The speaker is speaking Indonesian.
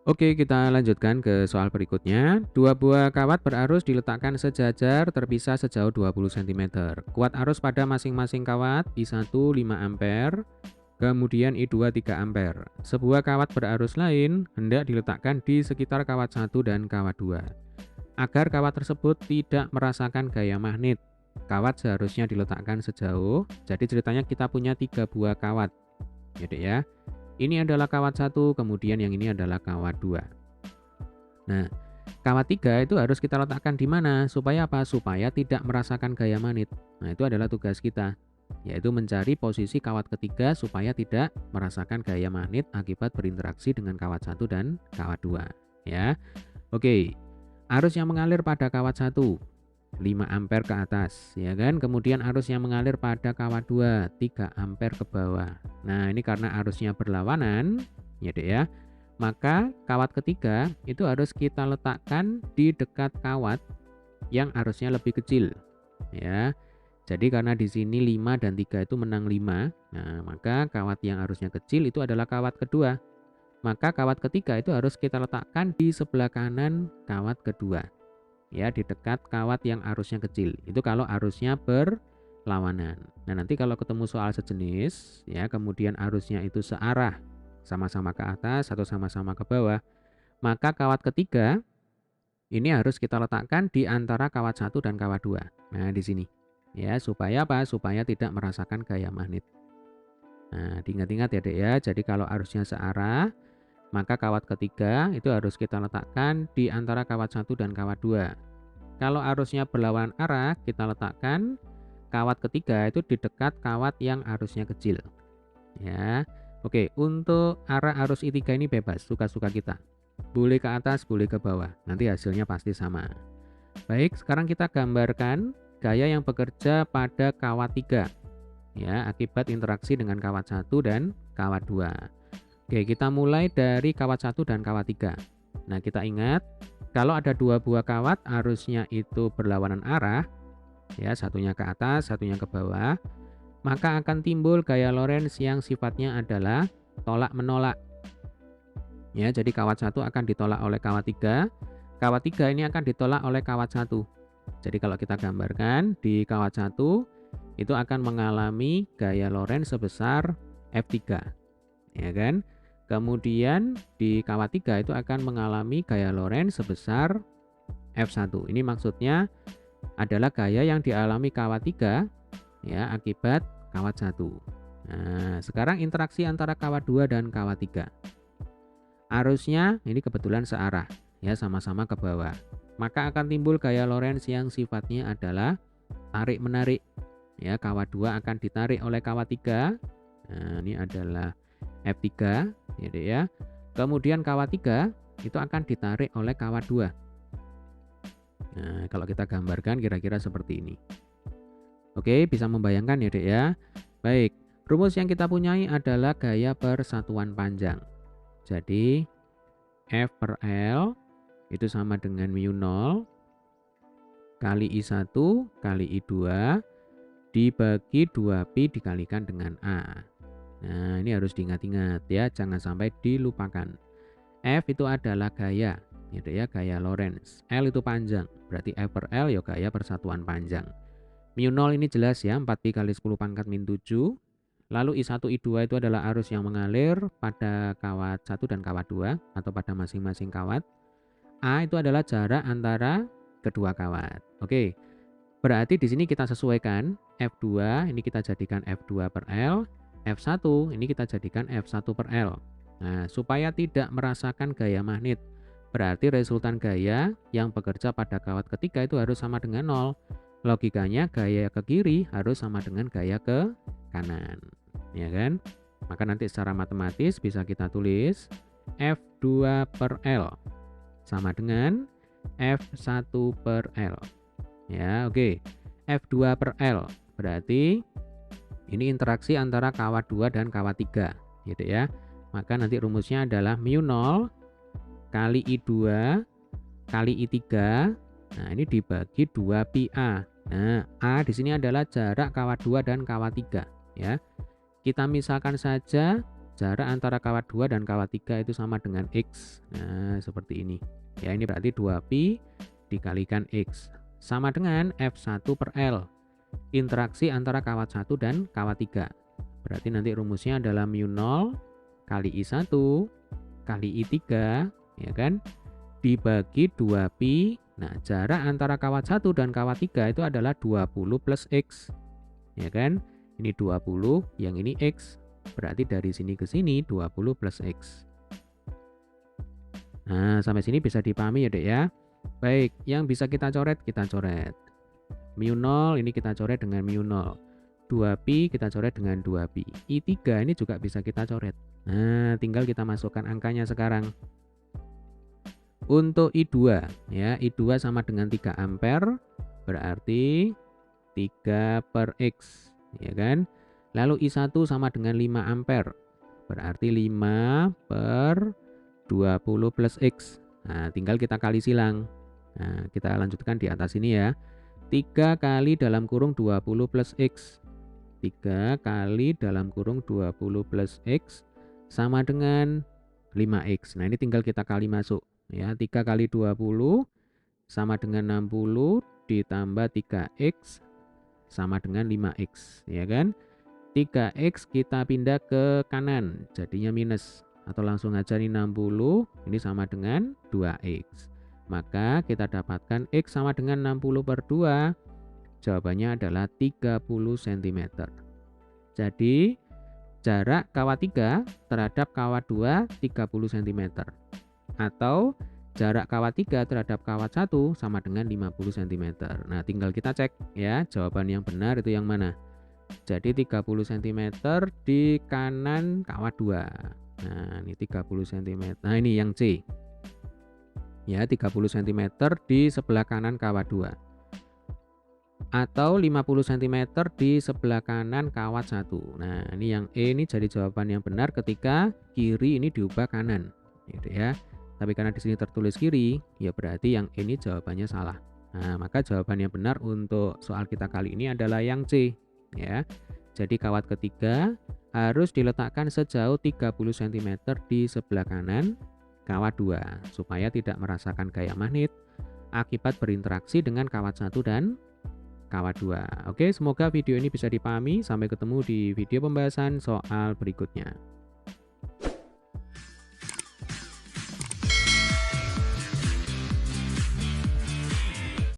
Oke, kita lanjutkan ke soal berikutnya. Dua buah kawat berarus diletakkan sejajar terpisah sejauh 20 cm. Kuat arus pada masing-masing kawat I1 5 ampere, kemudian I2 3 ampere. Sebuah kawat berarus lain hendak diletakkan di sekitar kawat 1 dan kawat 2. Agar kawat tersebut tidak merasakan gaya magnet, kawat seharusnya diletakkan sejauh. Jadi ceritanya kita punya 3 buah kawat. Jadi ya. Ini adalah kawat 1, kemudian yang ini adalah kawat 2. Nah, kawat 3 itu harus kita letakkan di mana? Supaya apa? Supaya tidak merasakan gaya magnet. Nah, itu adalah tugas kita, yaitu mencari posisi kawat ketiga supaya tidak merasakan gaya magnet akibat berinteraksi dengan kawat 1 dan kawat 2. Ya. Oke, arus yang mengalir pada kawat 1 5 ampere ke atas, ya kan? Kemudian arus yang mengalir pada kawat 2 3 ampere ke bawah. Nah, ini karena arusnya berlawanan, ya Dek ya. Maka kawat ketiga itu harus kita letakkan di dekat kawat yang arusnya lebih kecil, ya. Jadi karena di sini 5 dan 3 itu menang 5, nah maka kawat yang arusnya kecil itu adalah kawat kedua. Maka kawat ketiga itu harus kita letakkan di sebelah kanan kawat kedua. Ya, di dekat kawat yang arusnya kecil. Itu kalau arusnya berlawanan. Nah, nanti kalau ketemu soal sejenis, ya, kemudian arusnya itu searah, sama-sama ke atas atau sama-sama ke bawah, maka kawat ketiga ini harus kita letakkan di antara kawat 1 dan kawat 2. Nah, di sini. Ya, supaya apa? Supaya tidak merasakan gaya magnet. Nah, diingat-ingat ya, Dek ya. Jadi kalau arusnya searah, maka kawat ketiga itu harus kita letakkan di antara kawat 1 dan kawat 2. Kalau arusnya berlawanan arah, kita letakkan kawat ketiga itu di dekat kawat yang arusnya kecil. Ya. Oke, untuk arah arus I3 ini bebas, suka-suka kita. Boleh ke atas, boleh ke bawah. Nanti hasilnya pasti sama. Baik, sekarang kita gambarkan gaya yang bekerja pada kawat 3. Ya, akibat interaksi dengan kawat 1 dan kawat 2. Oke, kita mulai dari kawat 1 dan kawat 3. Nah, kita ingat kalau ada dua buah kawat arusnya itu berlawanan arah, ya, satunya ke atas, satunya ke bawah, maka akan timbul gaya Lorentz yang sifatnya adalah tolak-menolak. Ya, jadi kawat 1 akan ditolak oleh kawat 3, kawat 3 ini akan ditolak oleh kawat 1. Jadi kalau kita gambarkan di kawat 1 itu akan mengalami gaya Lorentz sebesar F3, ya kan? Kemudian di kawat 3 itu akan mengalami gaya Lorentz sebesar F1. Ini maksudnya adalah gaya yang dialami kawat 3 ya akibat kawat 1. Nah, sekarang interaksi antara kawat 2 dan kawat 3. Arusnya ini kebetulan searah, ya, sama-sama ke bawah. Maka akan timbul gaya Lorentz yang sifatnya adalah tarik-menarik. Ya, kawat 2 akan ditarik oleh kawat 3. Nah, ini adalah F3, gitu ya. Kemudian kawat 3 itu akan ditarik oleh kawat 2. Nah, kalau kita gambarkan kira-kira seperti ini. Oke, bisa membayangkan ya, Dek ya. Baik, rumus yang kita punyai adalah gaya persatuan panjang. Jadi, F per L itu sama dengan mu 0 kali I1 kali I2 dibagi 2pi dikalikan dengan A. Nah, ini harus diingat-ingat ya, jangan sampai dilupakan. F itu adalah gaya, gitu ya, gaya Lorentz. L itu panjang, berarti F per L ya gaya persatuan panjang. Mu 0 ini jelas ya, 4pi kali 10 pangkat min 7. Lalu I1, I2 itu adalah arus yang mengalir pada kawat 1 dan kawat 2 atau pada masing-masing kawat. A itu adalah jarak antara kedua kawat. Oke, berarti di sini kita sesuaikan F2 ini kita jadikan F2 per L, F1 ini kita jadikan F1 per L. Nah, supaya tidak merasakan gaya magnet, berarti resultan gaya yang bekerja pada kawat ketiga itu harus sama dengan 0. Logikanya gaya ke kiri harus sama dengan gaya ke kanan, ya kan? Maka nanti secara matematis bisa kita tulis F2 per L sama dengan F1 per L. Ya, oke. F2 per L berarti ini interaksi antara kawat 2 dan kawat 3, gitu ya. Maka nanti rumusnya adalah mu 0 kali I2 kali I3. Nah, ini dibagi 2pi A. Nah, A di sini adalah jarak kawat 2 dan kawat 3, ya. Kita misalkan saja jarak antara kawat 2 dan kawat 3 itu sama dengan X. Nah, seperti ini. Ya, ini berarti 2pi dikalikan X. Sama dengan F1 per L. Interaksi antara kawat 1 dan kawat 3. Berarti nanti rumusnya adalah mu0 kali I1 kali I3, ya kan? Dibagi 2pi. Nah, jarak antara kawat 1 dan kawat 3 itu adalah 20 plus X. Ya kan? Ini 20, yang ini X. Berarti dari sini ke sini 20 plus X. Nah, sampai sini bisa dipahami ya, Dek ya. Baik, yang bisa kita coret, kita coret. Mu0 ini kita coret dengan mu0. 2pi kita coret dengan 2pi. I3 ini juga bisa kita coret. Nah, tinggal kita masukkan angkanya sekarang. Untuk I2, ya, I2 sama dengan 3 ampere, berarti 3 per X, ya kan? Lalu I1 sama dengan 5 ampere, berarti 5 per 20 plus X. Nah, tinggal kita kali silang. Nah, kita lanjutkan di atas ini ya. 3 kali dalam kurung 20 plus X. 3 kali dalam kurung 20 plus X sama dengan 5X. Nah, ini tinggal kita kali masuk. Ya, 3 kali 20 sama dengan 60 ditambah 3X sama dengan 5X, ya kan? 3X kita pindah ke kanan, jadinya minus. Atau langsung aja ini 60, ini sama dengan 2X. Maka kita dapatkan X sama dengan 60 per 2. Jawabannya adalah 30 cm. Jadi, jarak kawat 3 terhadap kawat 2 30 cm. Atau jarak kawat 3 terhadap kawat 1 sama dengan 50 cm. Nah, tinggal kita cek ya, jawaban yang benar itu yang mana. Jadi 30 cm di kanan kawat 2. Nah, ini 30 cm. Nah, ini yang C. Ya, 30 cm di sebelah kanan kawat 2. Atau 50 cm di sebelah kanan kawat 1. Nah, ini yang E ini jadi jawaban yang benar ketika kiri ini diubah kanan. Gitu ya. Tapi karena di sini tertulis kiri, ya berarti yang ini jawabannya salah. Nah, maka jawaban yang benar untuk soal kita kali ini adalah yang C, ya. Jadi kawat ketiga harus diletakkan sejauh 30 cm di sebelah kanan kawat 2 supaya tidak merasakan gaya magnet akibat berinteraksi dengan kawat 1 dan kawat 2. Oke, semoga video ini bisa dipahami. Sampai ketemu di video pembahasan soal berikutnya.